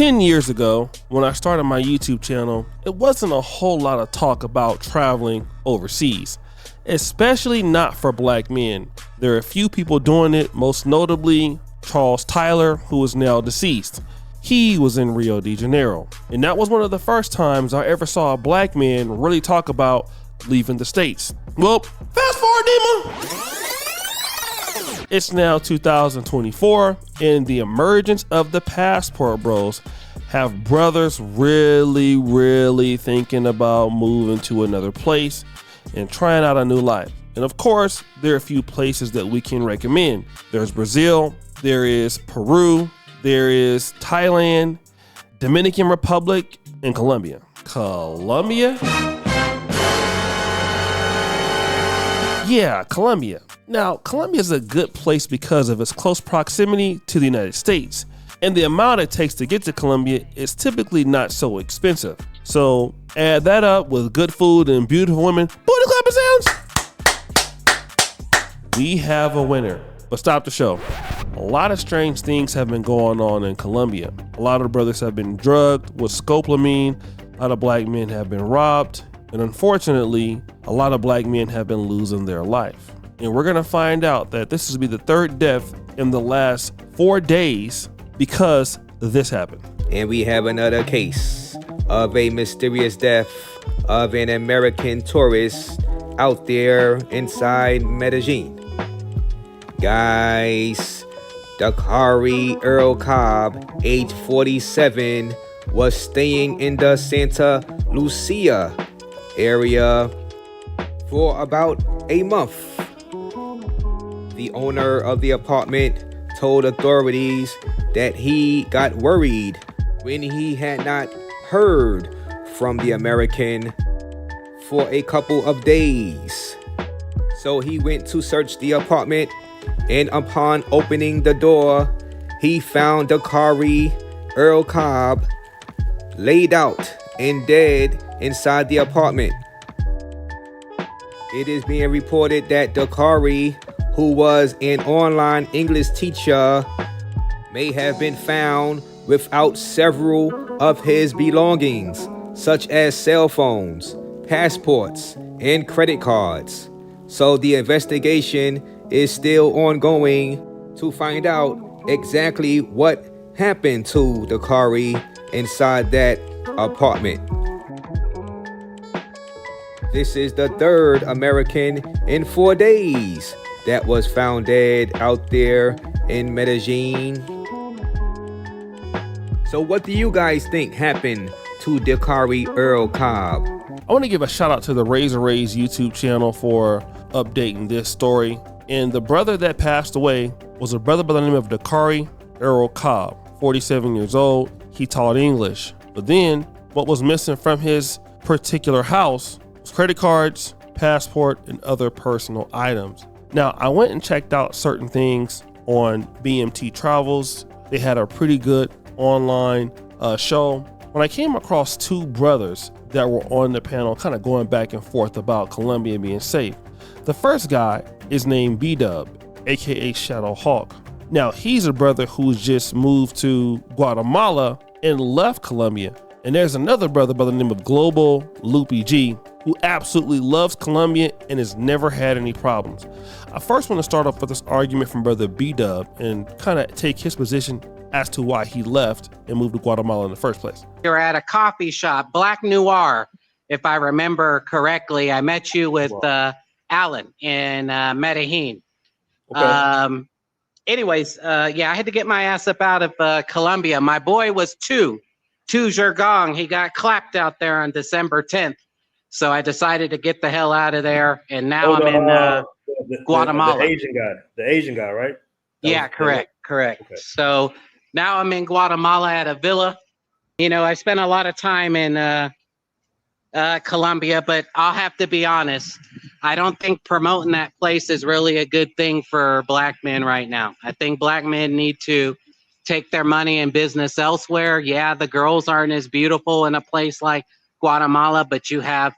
10 years ago, when I started my YouTube channel, it wasn't a whole lot of talk about traveling overseas, especially not for black men. There are a few people doing it, most notably Charles Tyler, who is now deceased. He was in Rio de Janeiro, and that was one of the first times I ever saw a black man really talk about leaving the States. Well, fast forward, Dima. It's now 2024, and the emergence of the passport bros have brothers really thinking about moving to another place and trying out a new life. And of course, there are a few places that we can recommend. There's Brazil, there is Peru, there is Thailand, Dominican Republic, and Colombia. Colombia? Yeah, Colombia. Now, Colombia is a good place because of its close proximity to the United States, and the amount it takes to get to Colombia is typically not so expensive. So add that up with good food and beautiful women. Booty clapping sounds. We have a winner. But stop the show. A lot of strange things have been going on in Colombia. A lot of brothers have been drugged with scopolamine. A lot of black men have been robbed. And unfortunately, a lot of black men have been losing their life. And we're gonna find out that this will be the third death in the last 4 days because this happened. And we have another case of a mysterious death of an American tourist out there inside Medellín. Guys, Dakarai Earl Cobb, age 47, was staying in the Santa Lucia area for about a month. The owner of the apartment told authorities that he got worried when he had not heard from the American for a couple of days. So he went to search the apartment, and upon opening the door, he found Dakarai Earl Cobb laid out and dead inside the apartment. It is being reported that Dakarai, who was an online English teacher, may have been found without several of his belongings, such as cell phones, passports, and credit cards. So the investigation is still ongoing to find out exactly what happened to Dakarai inside that apartment. This is the third American in 4 days that was found dead out there in Medellín. So what do you guys think happened to Dakarai Earl Cobb? I want to give a shout out to the Razor Rays YouTube channel for updating this story. And the brother that passed away was a brother by the name of Dakarai Earl Cobb, 47 years old. He taught English. But then what was missing from his particular house was credit cards, passport, and other personal items. Now, I went and checked out certain things on BMT Travels. They had a pretty good online show. When I came across two brothers that were on the panel kind of going back and forth about Colombia being safe. The first guy is named B-Dub, aka Shadow Hawk. Now, he's a brother who's just moved to Guatemala and left Colombia. And there's another brother by the name of Global Loopy G, who absolutely loves Colombia and has never had any problems. I first want to start off with this argument from brother B-Dub and kind of take his position as to why he left and moved to Guatemala in the first place. You're at a coffee shop, Black Noir, if I remember correctly. I met you with Alan in Medellin. Okay. Anyways, yeah, I had to get my ass up out of Colombia. My boy was two Jargong. He got clapped out there on December 10th. So I decided to get the hell out of there. And now I'm in Guatemala. The Asian guy, right? Yeah, correct. Okay. So now I'm in Guatemala at a villa. You know, I spent a lot of time in Colombia, but I'll have to be honest. I don't think promoting that place is really a good thing for black men right now. I think black men need to take their money and business elsewhere. Yeah, the girls aren't as beautiful in a place like Guatemala, but you have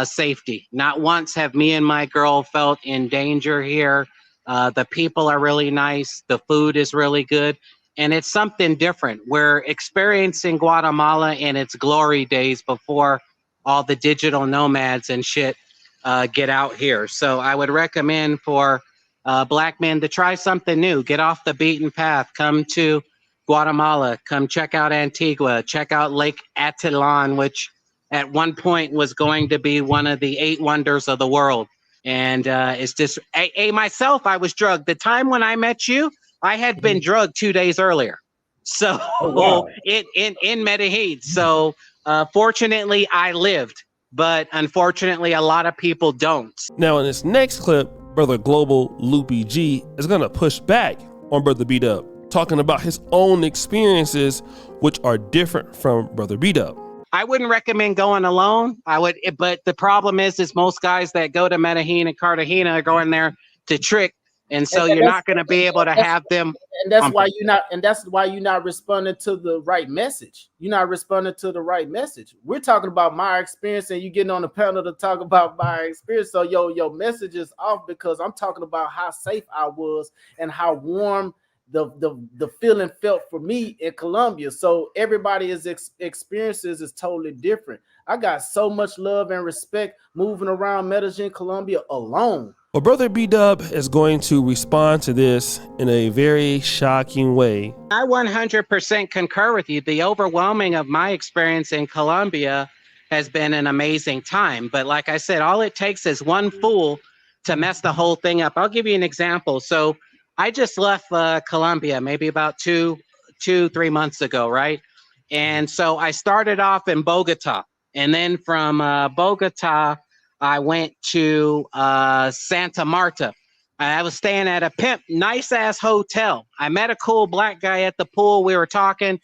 safety. Not once have me and my girl felt in danger here. The people are really nice. The food is really good. and it's something different. We're experiencing Guatemala in its glory days before all the digital nomads and shit get out here. So I would recommend for black men to try something new, get off the beaten path, come to Guatemala, come check out Antigua, check out Lake Atitlán, which at one point was going to be one of the 8 wonders of the world. And it's just, myself, I was drugged. The time when I met you, I had been drugged 2 days earlier. So in Medellín. So fortunately, I lived, but unfortunately, a lot of people don't. Now, in this next clip, Brother Global Loopy G is going to push back on Brother B-Dub, talking about his own experiences, which are different from Brother B-Dub. I wouldn't recommend going alone. But the problem is most guys that go to Medellín and Cartagena are going there to trick. And so you're not going to be able to have them. And that's why you're not responding to the right message. You're not responding to the right message. We're talking about my experience, and you getting on the panel to talk about my experience. So your message is off, because I'm talking about how safe I was and how warm the feeling felt for me in Colombia. So everybody's experiences is totally different. I got so much love and respect moving around Medellín, Colombia alone. Well, Brother B-Dub is going to respond to this in a very shocking way. I 100% concur with you. The overwhelming of my experience in Colombia has been an amazing time. But like I said, all it takes is one fool to mess the whole thing up. I'll give you an example. So I just left Colombia maybe about 3 months ago, right? And so I started off in Bogota. And then from Bogota, I went to Santa Marta. I was staying at a nice ass hotel. I met a cool black guy at the pool. We were talking,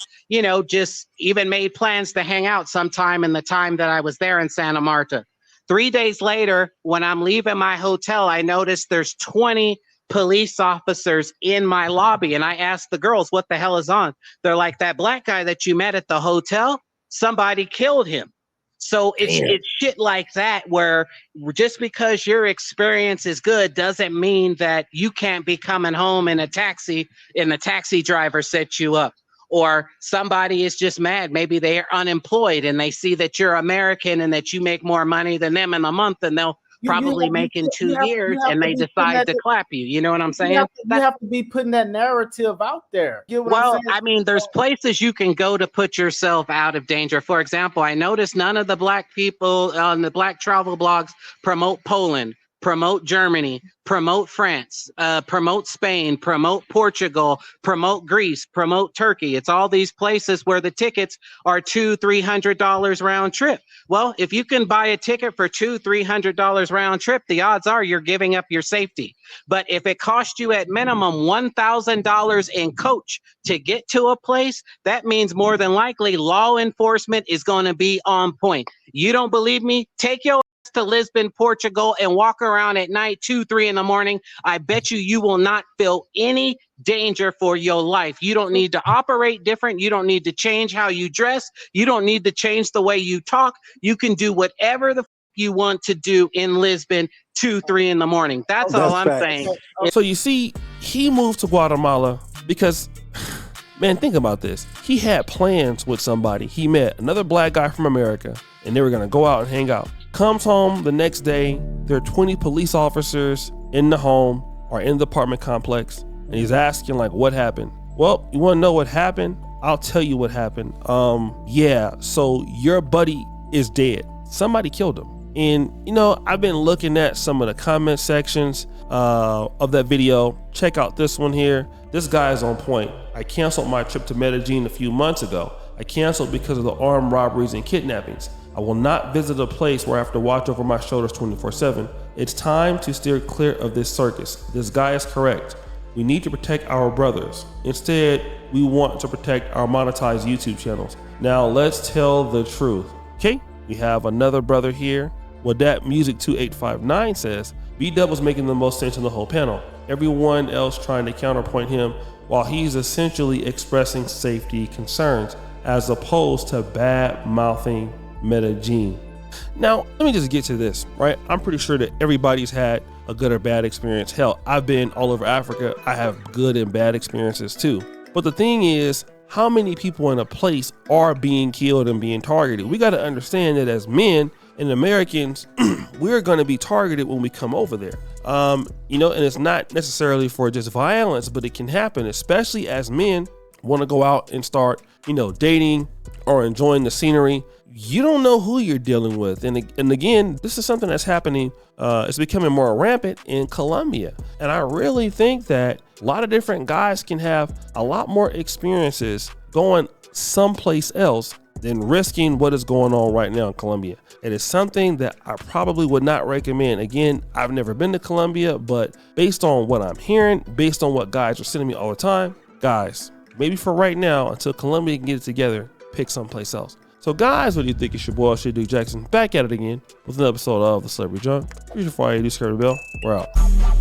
just even made plans to hang out sometime in the time that I was there in Santa Marta. 3 days later, when I'm leaving my hotel, I noticed there's 20 police officers in my lobby. And I asked the girls, what the hell is on? They're like, that black guy that you met at the hotel, somebody killed him. So it's shit like that, where just because your experience is good doesn't mean that you can't be coming home in a taxi and the taxi driver sets you up. Or somebody is just mad. Maybe they're unemployed and they see that you're American and that you make more money than them in a month, and they'll probably make in 2 years, and they decide to clap you. You know what I'm saying? You have to be putting that narrative out there. Well, I mean, there's places you can go to put yourself out of danger. For example, I noticed none of the black people on the black travel blogs promote Poland, promote Germany, promote France, promote Spain, promote Portugal, promote Greece, promote Turkey. It's all these places where the tickets are $200-$300 round trip. Well, if you can buy a ticket for $200-$300 round trip, the odds are you're giving up your safety. But if it costs you at minimum $1,000 in coach to get to a place, that means more than likely law enforcement is going to be on point. You don't believe me? Take your to Lisbon, Portugal, and walk around at night 2-3 in the morning. I bet you will not feel any danger for your life. You don't need to operate different. You don't need to change how you dress. You don't need to change the way you talk. You can do whatever the you want to do in Lisbon 2-3 in the morning. That's all I'm saying. So you see, he moved to Guatemala because, man, think about this. He had plans with somebody. He met another black guy from America, and they were going to go out and hang out. Comes home the next day, there are 20 police officers in the home or in the apartment complex, and he's asking, like, what happened? Well, you want to know what happened? I'll tell you what happened. Yeah, so your buddy is dead. Somebody killed him. And, I've been looking at some of the comment sections of that video. Check out this one here. This guy is on point. I canceled my trip to Medellín a few months ago. I canceled because of the armed robberies and kidnappings. I will not visit a place where I have to watch over my shoulders 24/7. It's time to steer clear of this circus. This guy is correct. We need to protect our brothers. Instead, we want to protect our monetized YouTube channels. Now let's tell the truth. Okay, we have another brother here. What that Music 2859 says, B-Dub was making the most sense in the whole panel. Everyone else trying to counterpoint him while he's essentially expressing safety concerns as opposed to bad mouthing Medellín. Now, let me just get to this, right? I'm pretty sure that everybody's had a good or bad experience. Hell, I've been all over Africa. I have good and bad experiences too. But the thing is, how many people in a place are being killed and being targeted? We got to understand that as men and Americans, we're going to be targeted when we come over there. You know, and it's not necessarily for just violence, but it can happen, especially as men want to go out and start, you know, dating or enjoying the scenery. You don't know who you're dealing with. And again, this is something that's happening. It's becoming more rampant in Colombia. And I really think that a lot of different guys can have a lot more experiences going someplace else than risking what is going on right now in Colombia. It is something that I probably would not recommend. Again, I've never been to Colombia, but based on what I'm hearing, based on what guys are sending me all the time, guys, maybe for right now, until Colombia can get it together, pick someplace else. So guys, what do you think? It's your boy, Duke Jackson, back at it again with an episode of The Celebrity Junk. Here's your Friday, do Scary Bell. We're out.